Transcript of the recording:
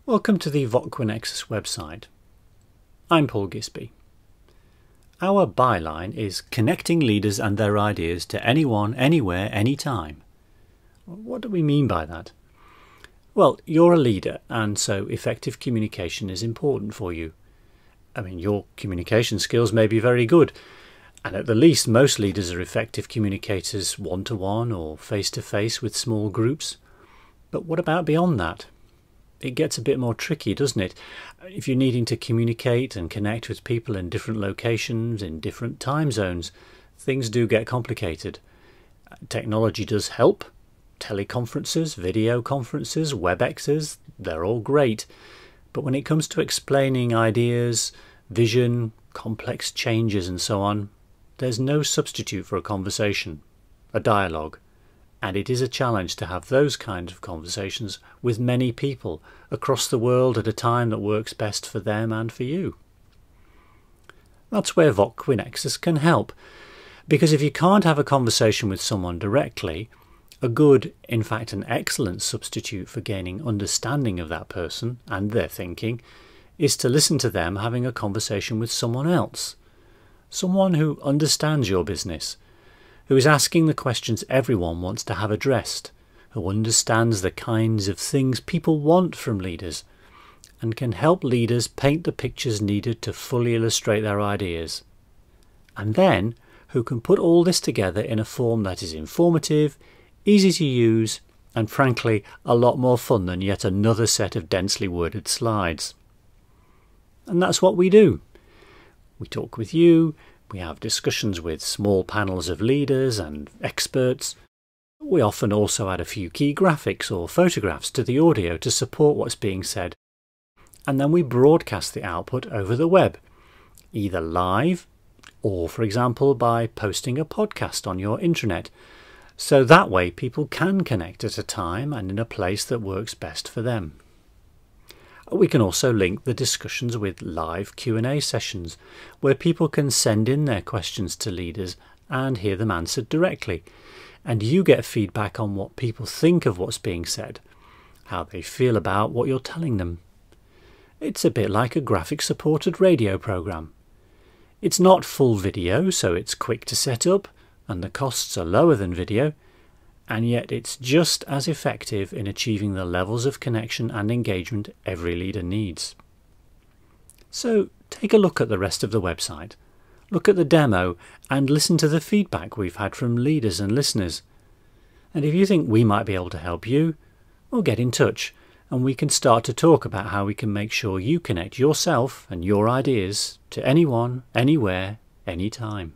Welcome to the Voquinexus website. I'm Paul Gisby. Our byline is connecting leaders and their ideas to anyone, anywhere, anytime. What do we mean by that? Well, you're a leader, and so effective communication is important for you. Your communication skills may be very good, and at the least most leaders are effective communicators one-to-one or face-to-face with small groups. But what about beyond that? It gets a bit more tricky, doesn't it? If you're needing to communicate and connect with people in different locations, in different time zones, things do get complicated. Technology does help. Teleconferences, video conferences, WebExes, they're all great. But when it comes to explaining ideas, vision, complex changes and so on, there's no substitute for a conversation, a dialogue. And it is a challenge to have those kinds of conversations with many people across the world at a time that works best for them and for you. That's where Voquinexus can help, because if you can't have a conversation with someone directly, a good, in fact an excellent substitute for gaining understanding of that person and their thinking is to listen to them having a conversation with someone else, someone who understands your business, who is asking the questions everyone wants to have addressed, who understands the kinds of things people want from leaders, and can help leaders paint the pictures needed to fully illustrate their ideas. And then, who can put all this together in a form that is informative, easy to use, and frankly, a lot more fun than yet another set of densely worded slides. And that's what we do. We talk with you. We have discussions with small panels of leaders and experts. We often also add a few key graphics or photographs to the audio to support what's being said. And then we broadcast the output over the web, either live or, for example, by posting a podcast on your intranet. So that way people can connect at a time and in a place that works best for them. We can also link the discussions with live Q&A sessions where people can send in their questions to leaders and hear them answered directly. And you get feedback on what people think of what's being said, how they feel about what you're telling them. It's a bit like a graphic supported radio program. It's not full video, so it's quick to set up and the costs are lower than video, and yet it's just as effective in achieving the levels of connection and engagement every leader needs. So take a look at the rest of the website, look at the demo and listen to the feedback we've had from leaders and listeners. And if you think we might be able to help you, well, get in touch and we can start to talk about how we can make sure you connect yourself and your ideas to anyone, anywhere, anytime.